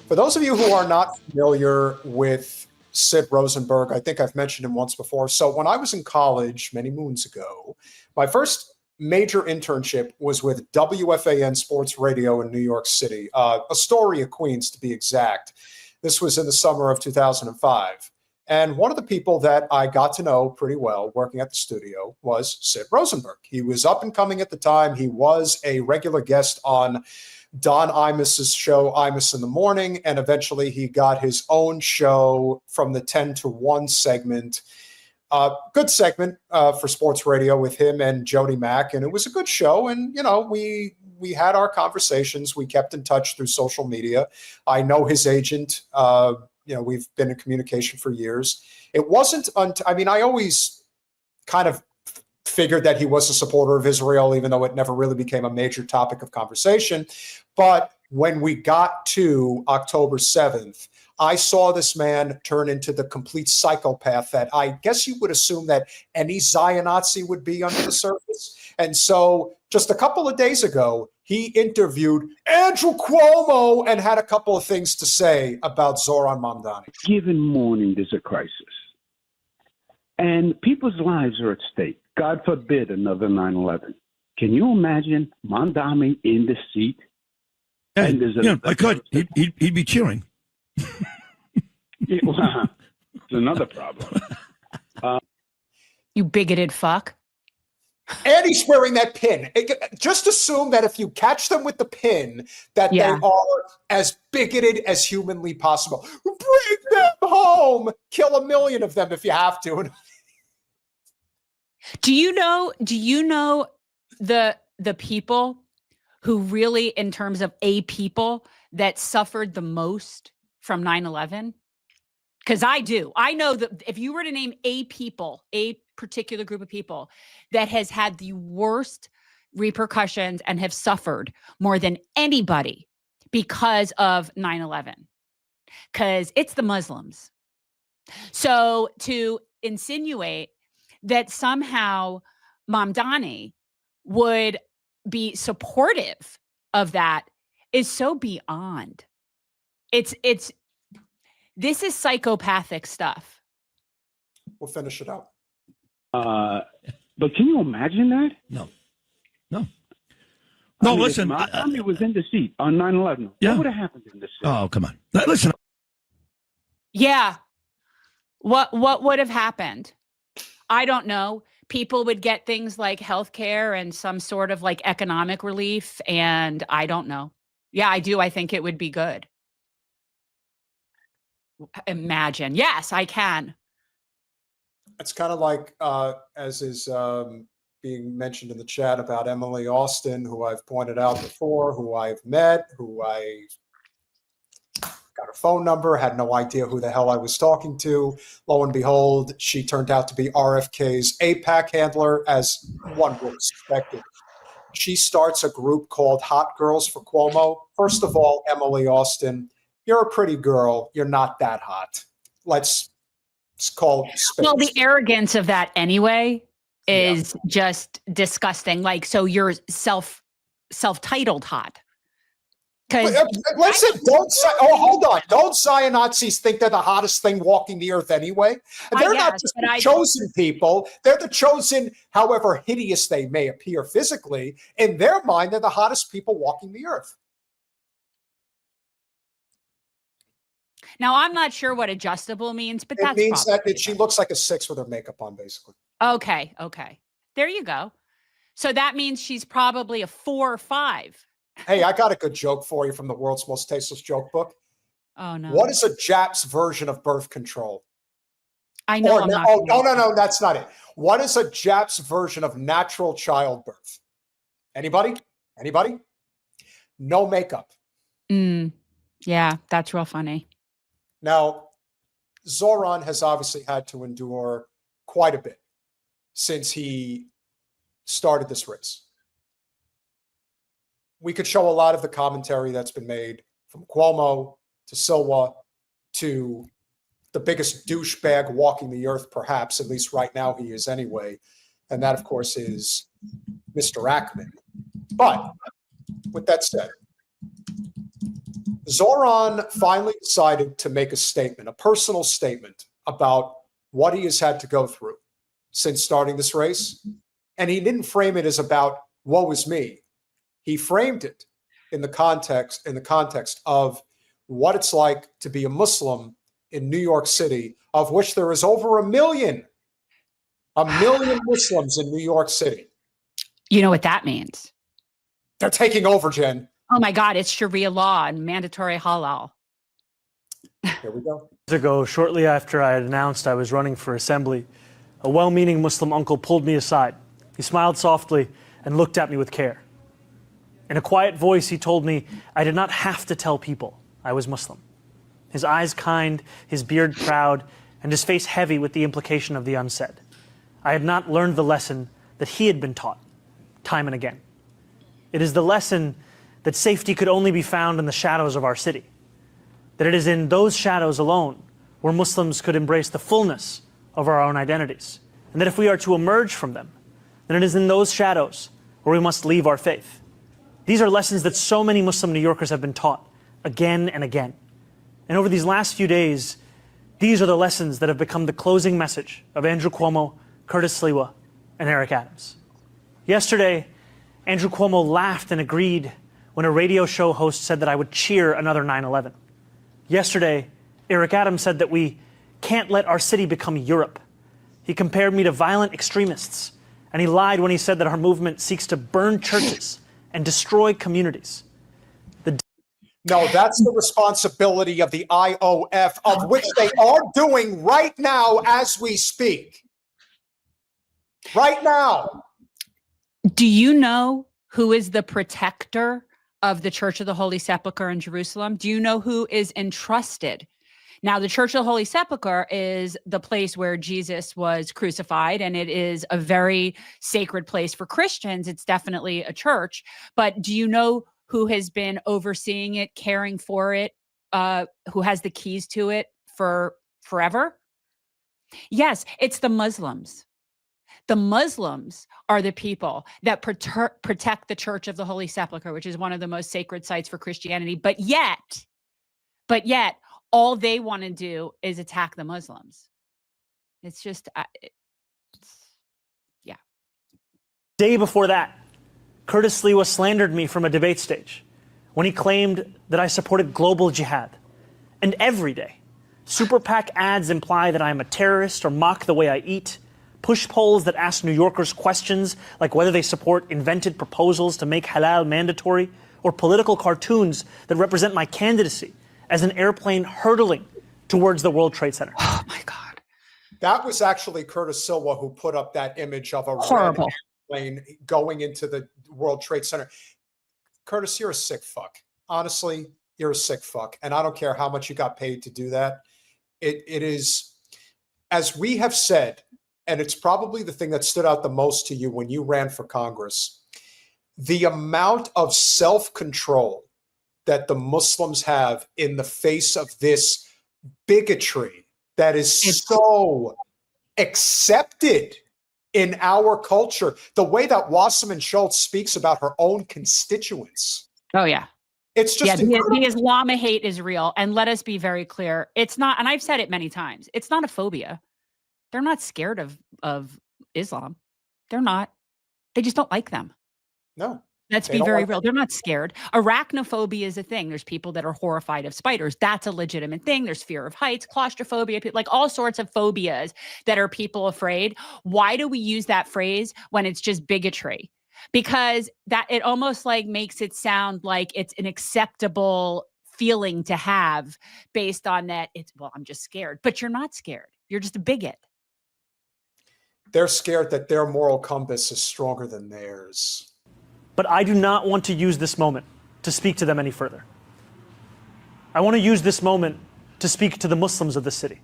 For those of you who are not familiar with Sid Rosenberg, I think I've mentioned him once before. So when I was in college many moons ago, my first major internship was with WFAN Sports Radio in New York City, Astoria, Queens, to be exact. This was in the summer of 2005. And one of the people that I got to know pretty well working at the studio was Sid Rosenberg. He was up and coming at the time. He was a regular guest on Don Imus's show, Imus in the Morning, and eventually he got his own show from the 10 to 1 segment. Good segment for sports radio with him and Jody Mack, and it was a good show. And, you know, we had our conversations. We kept in touch through social media. I know his agent. We've been in communication for years. It wasn't I always kind of figured that he was a supporter of Israel, even though it never really became a major topic of conversation. But when we got to October 7th, I saw this man turn into the complete psychopath that I guess you would assume that any Zion-Nazi would be under the surface. And so just a couple of days ago, he interviewed Andrew Cuomo and had a couple of things to say about Zohran Mamdani. Given morning, there's a crisis. And people's lives are at stake. God forbid another 9/11. Can you imagine Mamdani in the seat? Hey, I could. He'd be cheering. It's another problem. You bigoted fuck. And he's wearing that pin. Just assume that if you catch them with the pin, that they are as bigoted as humanly possible. Bring them home. Kill 1 million of them if you have to. Do you know the people who really, in terms of a people, that suffered the most from 9/11? Because I do. I know that if you were to name a particular group of people that has had the worst repercussions and have suffered more than anybody because of 9/11, because it's the Muslims. So to insinuate that somehow Mamdani would be supportive of that is so beyond. This is psychopathic stuff. We'll finish it out. But can you imagine that? No. Listen. Mamdani was in the seat on 9/11. Yeah. What would have happened in this seat? Oh, come on. Listen. Yeah. What would have happened? I don't know. People would get things like healthcare and some sort of like economic relief. And I don't know. Yeah, I do. I think it would be good. Imagine. Yes, I can. It's kind of like, as is being mentioned in the chat about Emily Austin, who I've pointed out before, who I've met, who I got her phone number, had no idea who the hell I was talking to. Lo and behold, she turned out to be RFK's AIPAC handler, as one would have suspected. She starts a group called Hot Girls for Cuomo. First of all, Emily Austin, you're a pretty girl. You're not that hot. Let's call it space. Well, the arrogance of that anyway is just disgusting. Like, so you're self-titled hot. Listen, hold on. Don't Zion-Nazis think they're the hottest thing walking the earth anyway? They're not just the chosen people. They're the chosen, however hideous they may appear physically. In their mind, they're the hottest people walking the earth. Now, I'm not sure what adjustable means, but that means that she looks like a 6 with her makeup on, basically. Okay. There you go. So that means she's probably a 4 or 5. Hey, I got a good joke for you from the world's most tasteless joke book. Oh, no. What is a Jap's version of birth control? I know. No, that's not it. What is a Jap's version of natural childbirth? Anybody? No makeup. Yeah, that's real funny. Now, Zohran has obviously had to endure quite a bit since he started this race. We could show a lot of the commentary that's been made from Cuomo to Silwa to the biggest douchebag walking the earth, perhaps, at least right now he is anyway. And that, of course, is Mr. Ackman. But with that said, Zohran finally decided to make a statement, a personal statement about what he has had to go through since starting this race. And he didn't frame it as about woe is me. He framed it in the context of what it's like to be a Muslim in New York City, of which there is over 1 million Muslims in New York City. You know what that means? They're taking over, Jen. Oh my God, it's Sharia law and mandatory halal. Here we go. Years ago, shortly after I had announced I was running for assembly, a well-meaning Muslim uncle pulled me aside. He smiled softly and looked at me with care. In a quiet voice, he told me I did not have to tell people I was Muslim. His eyes kind, his beard proud, and his face heavy with the implication of the unsaid. I had not learned the lesson that he had been taught, time and again. It is the lesson that safety could only be found in the shadows of our city, that it is in those shadows alone where Muslims could embrace the fullness of our own identities, and that if we are to emerge from them, then it is in those shadows where we must leave our faith. These are lessons that so many Muslim New Yorkers have been taught again and again. And over these last few days, these are the lessons that have become the closing message of Andrew Cuomo, Curtis Sliwa, and Eric Adams. Yesterday, Andrew Cuomo laughed and agreed when a radio show host said that I would cheer another 9/11. Yesterday, Eric Adams said that we can't let our city become Europe. He compared me to violent extremists, and he lied when he said that our movement seeks to burn churches and destroy communities. No, that's the responsibility of the IOF, of which they are doing right now as we speak. Right now. Do you know who is the protector of the Church of the Holy Sepulchre in Jerusalem? Do you know who is entrusted? Now, the Church of the Holy Sepulchre is the place where Jesus was crucified, and it is a very sacred place for Christians. It's definitely a church. But do you know who has been overseeing it, caring for it, who has the keys to it for forever? Yes, it's the Muslims. The Muslims are the people that protect the Church of the Holy Sepulchre, which is one of the most sacred sites for Christianity. But yet, all they want to do is attack the Muslims. It's just, yeah. Day before that, Curtis Sliwa slandered me from a debate stage when he claimed that I supported global jihad. And every day, super PAC ads imply that I am a terrorist or mock the way I eat. Push polls that ask New Yorkers questions like whether they support invented proposals to make halal mandatory, or political cartoons that represent my candidacy as an airplane hurtling towards the World Trade Center. Oh my God. That was actually Curtis Silva who put up that image of a horrible red airplane going into the World Trade Center. Curtis, you're a sick fuck. Honestly, you're a sick fuck. And I don't care how much you got paid to do that. It is, as we have said, and it's probably the thing that stood out the most to you when you ran for Congress, the amount of self-control that the Muslims have in the face of this bigotry that is so accepted in our culture. The way that Wasserman Schultz speaks about her own constituents. Oh, yeah. It's just the Islam hate is real. And let us be very clear. It's not, and I've said it many times, it's not a phobia. They're not scared of Islam. They're not. They just don't like them. No. Let's be very real. They're not scared. Arachnophobia is a thing. There's people that are horrified of spiders. That's a legitimate thing. There's fear of heights, claustrophobia, like all sorts of phobias that are people afraid. Why do we use that phrase when it's just bigotry? Because that it almost like makes it sound like it's an acceptable feeling to have based on that. It's, well, I'm just scared, but you're not scared. You're just a bigot. They're scared that their moral compass is stronger than theirs. But I do not want to use this moment to speak to them any further. I want to use this moment to speak to the Muslims of the city.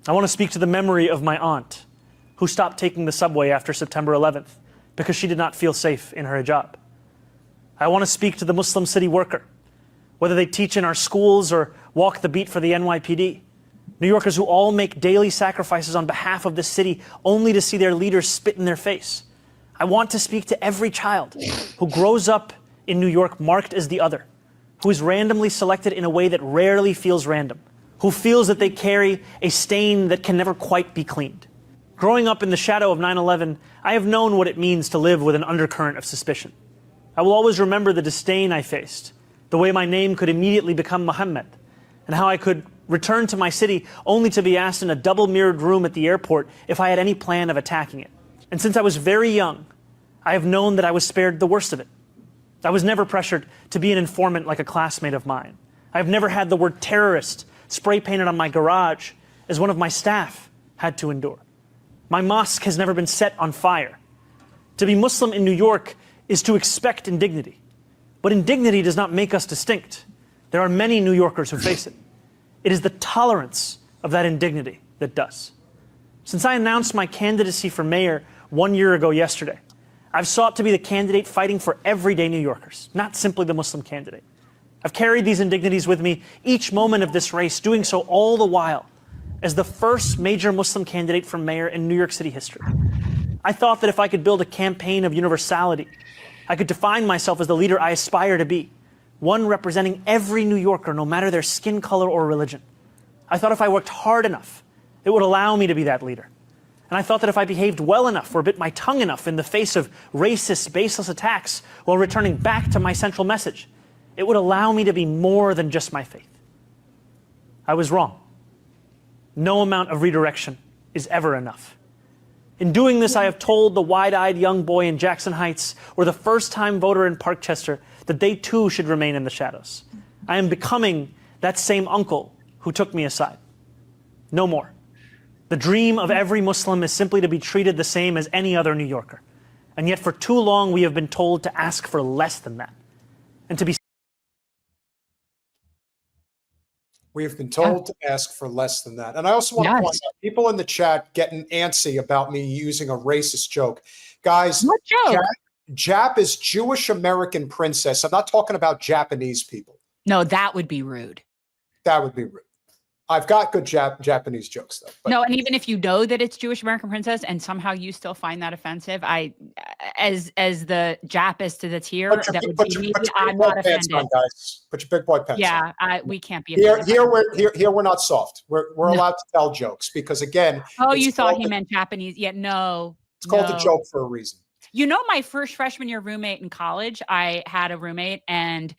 I want to speak to the memory of my aunt who stopped taking the subway after September 11th because she did not feel safe in her hijab. I want to speak to the Muslim city worker, whether they teach in our schools or walk the beat for the NYPD. New Yorkers who all make daily sacrifices on behalf of the city only to see their leaders spit in their face. I want to speak to every child who grows up in New York marked as the other, who is randomly selected in a way that rarely feels random, who feels that they carry a stain that can never quite be cleaned. Growing up in the shadow of 9/11, I have known what it means to live with an undercurrent of suspicion. I will always remember the disdain I faced, the way my name could immediately become Mohammed, and how I could return to my city only to be asked in a double-mirrored room at the airport if I had any plan of attacking it. And since I was very young, I have known that I was spared the worst of it. I was never pressured to be an informant like a classmate of mine. I have never had the word terrorist spray painted on my garage as one of my staff had to endure. My mosque has never been set on fire. To be Muslim in New York is to expect indignity. But indignity does not make us distinct. There are many New Yorkers who face it. It is the tolerance of that indignity that does. Since I announced my candidacy for mayor 1 year ago yesterday, I've sought to be the candidate fighting for everyday New Yorkers, not simply the Muslim candidate. I've carried these indignities with me each moment of this race, doing so all the while as the first major Muslim candidate for mayor in New York City history. I thought that if I could build a campaign of universality, I could define myself as the leader I aspire to be, one representing every New Yorker, no matter their skin color or religion. I thought if I worked hard enough, it would allow me to be that leader. And I thought that if I behaved well enough or bit my tongue enough in the face of racist, baseless attacks while returning back to my central message, it would allow me to be more than just my faith. I was wrong. No amount of redirection is ever enough. In doing this, I have told the wide-eyed young boy in Jackson Heights or the first-time voter in Parkchester that they too should remain in the shadows. I am becoming that same uncle who took me aside. No more. The dream of every Muslim is simply to be treated the same as any other New Yorker. And yet for too long we have been told to ask for less than that. And to be We have been told to ask for less than that. And I also want to point out people in the chat getting antsy about me using a racist joke. Guys, What joke? Jap is Jewish American princess. I'm not talking about Japanese people. No, that would be rude. That would be rude. I've got good Japanese jokes, though. But No, and even if you know that it's Jewish American princess and somehow you still find that offensive, as the Japist to the tier, that would be me. I'm not offended. On, guys. Put your big boy pants on. Yeah, we can't be Here offended. we're not soft. We're allowed to tell jokes because, again. Oh, you thought he meant Japanese? Yeah, no. It's called a joke for a reason. You know, my first freshman year roommate in college, I had a roommate and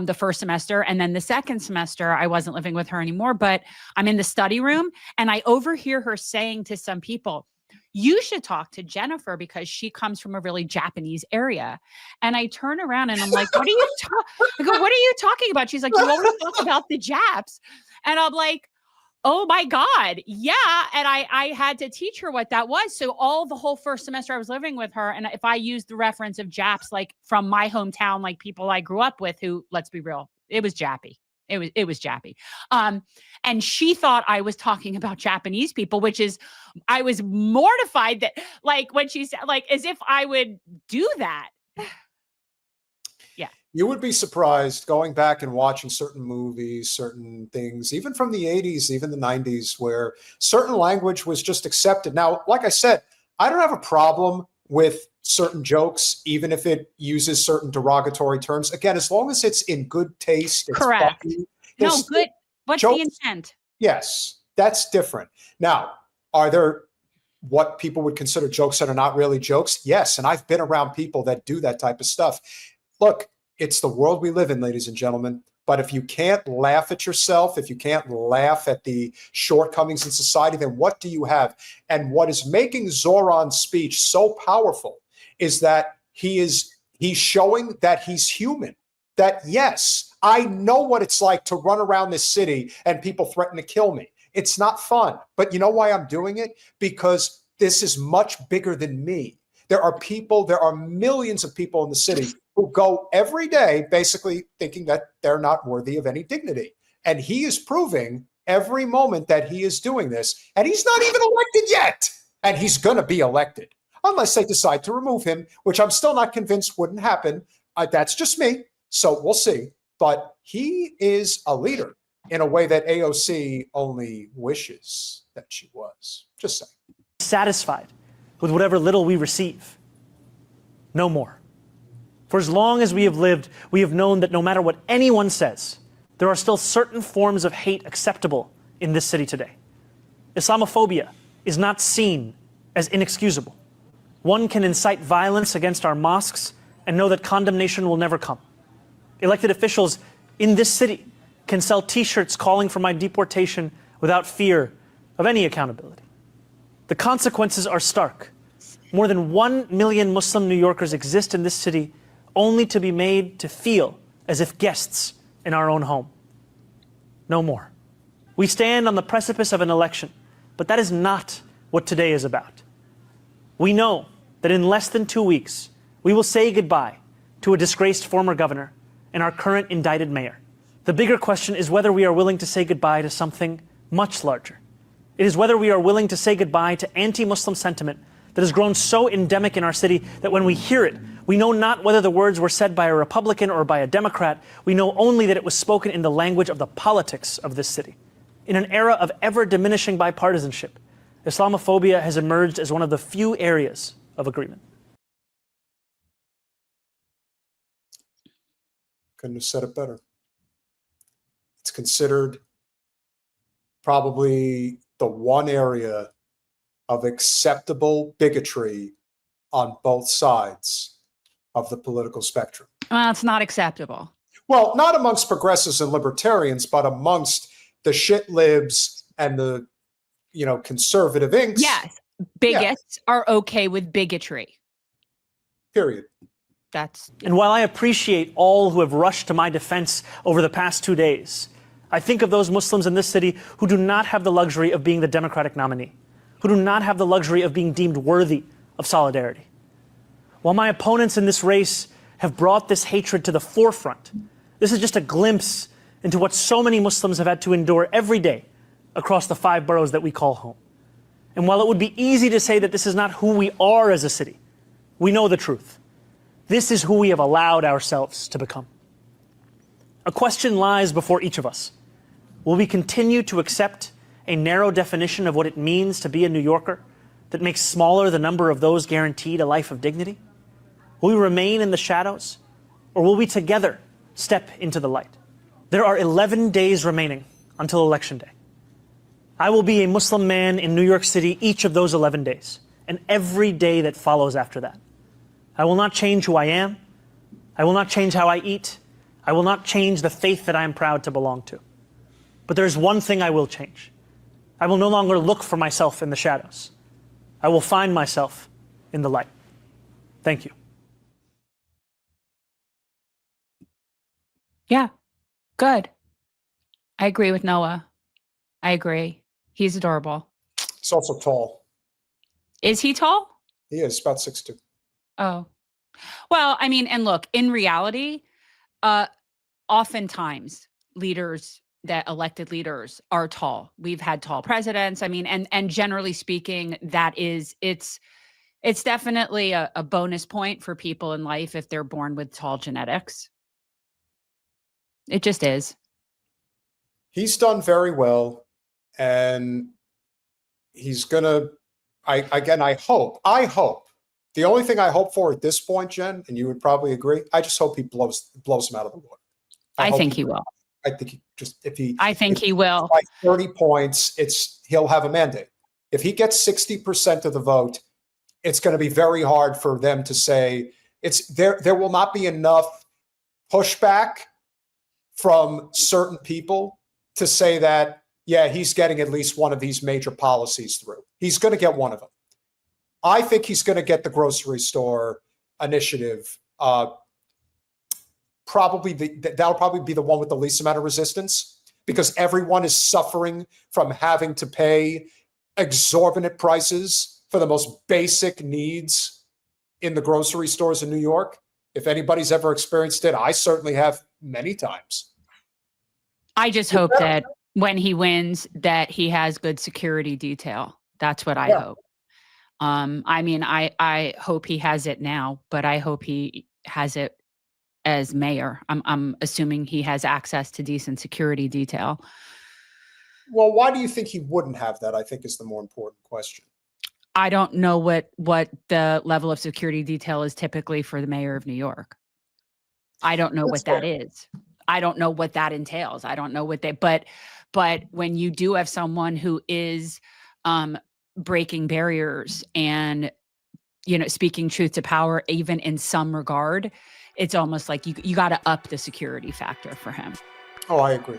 the first semester. And then the second semester, I wasn't living with her anymore, but I'm in the study room and I overhear her saying to some people, you should talk to Jennifer because she comes from a really Japanese area. And I turn around and I'm like, what are you talking about? She's like, you always talk about the Japs. And I'm like, oh my God. Yeah. And I had to teach her what that was. So the whole first semester I was living with her. And if I used the reference of Japs, like from my hometown, like people I grew up with who, let's be real, it was Jappy. It was Jappy. And she thought I was talking about Japanese people, which is, I was mortified that like when she said, like, as if I would do that. You would be surprised going back and watching certain movies, certain things, even from the 80s, even the 90s, where certain language was just accepted. Now, like I said, I don't have a problem with certain jokes, even if it uses certain derogatory terms. Again, as long as it's in good taste. It's correct. Funny, no, good. What's jokes, the intent? Yes, that's different. Now, are there what people would consider jokes that are not really jokes? Yes, and I've been around people that do that type of stuff. Look, it's the world we live in, ladies and gentlemen. But if you can't laugh at yourself, if you can't laugh at the shortcomings in society, then what do you have? And what is making Zohran's speech so powerful is that he's showing that he's human. That, yes, I know what it's like to run around this city and people threaten to kill me. It's not fun. But you know why I'm doing it? Because this is much bigger than me. There are millions of people in the city who go every day basically thinking that they're not worthy of any dignity. And he is proving every moment that he is doing this. And he's not even elected yet. And he's going to be elected unless they decide to remove him, which I'm still not convinced wouldn't happen. That's just me. So we'll see. But he is a leader in a way that AOC only wishes that she was. Just saying. Satisfied with whatever little we receive. No more. For as long as we have lived, we have known that no matter what anyone says, there are still certain forms of hate acceptable in this city today. Islamophobia is not seen as inexcusable. One can incite violence against our mosques and know that condemnation will never come. Elected officials in this city can sell T-shirts calling for my deportation without fear of any accountability. The consequences are stark. More than 1 million Muslim New Yorkers exist in this city only to be made to feel as if guests in our own home. No more. We stand on the precipice of an election, but that is not what today is about. We know that in less than 2 weeks, we will say goodbye to a disgraced former governor and our current indicted mayor. The bigger question is whether we are willing to say goodbye to something much larger. It is whether we are willing to say goodbye to anti-Muslim sentiment that has grown so endemic in our city that when we hear it, we know not whether the words were said by a Republican or by a Democrat. We know only that it was spoken in the language of the politics of this city. In an era of ever-diminishing bipartisanship, Islamophobia has emerged as one of the few areas of agreement. Couldn't have said it better. It's considered probably the one area of acceptable bigotry on both sides of the political spectrum. Well, it's not acceptable. Well, not amongst progressives and libertarians, but amongst the shit libs and the, conservative inks. Yes, bigots are okay with bigotry. Period. And while I appreciate all who have rushed to my defense over the past 2 days, I think of those Muslims in this city who do not have the luxury of being the Democratic nominee, who do not have the luxury of being deemed worthy of solidarity. While my opponents in this race have brought this hatred to the forefront, this is just a glimpse into what so many Muslims have had to endure every day across the 5 boroughs that we call home. And while it would be easy to say that this is not who we are as a city, we know the truth. This is who we have allowed ourselves to become. A question lies before each of us. Will we continue to accept a narrow definition of what it means to be a New Yorker that makes smaller the number of those guaranteed a life of dignity? Will we remain in the shadows, or will we together step into the light? There are 11 days remaining until Election Day. I will be a Muslim man in New York City each of those 11 days, and every day that follows after that. I will not change who I am. I will not change how I eat. I will not change the faith that I am proud to belong to. But there is one thing I will change. I will no longer look for myself in the shadows. I will find myself in the light. Thank you. Yeah, good. I agree with Noah. I agree. He's adorable. He's also tall. Is he tall? He is about 6'2". Oh, well, I mean, and look, in reality, oftentimes elected leaders are tall. We've had tall presidents. I mean, and generally speaking, it's definitely a bonus point for people in life if they're born with tall genetics. It just is. He's done very well, and he's gonna. I hope. The only thing I hope for at this point, Jen, and you would probably agree, I just hope he blows him out of the water. I think he will. I think he will. By 30 points, he'll have a mandate. If he gets 60% of the vote, it's going to be very hard for them to say there will not be enough pushback from certain people to say that, yeah, he's getting at least one of these major policies through. He's going to get one of them. I think he's going to get the grocery store initiative. That'll probably be the one with the least amount of resistance, because everyone is suffering from having to pay exorbitant prices for the most basic needs in the grocery stores in New York. If anybody's ever experienced it, I certainly have many times. I just hope that when he wins, that he has good security detail. That's what I hope. I mean, I hope he has it now, but I hope he has it as mayor. I'm assuming he has access to decent security detail. Well, why do you think he wouldn't have that? I think is the more important question. I don't know what the level of security detail is typically for the mayor of New York. I don't know That's what that fair. is. I don't know what that entails. I don't know what they, but when you do have someone who is breaking barriers and, speaking truth to power, even in some regard, it's almost like you got to up the security factor for him. Oh, I agree.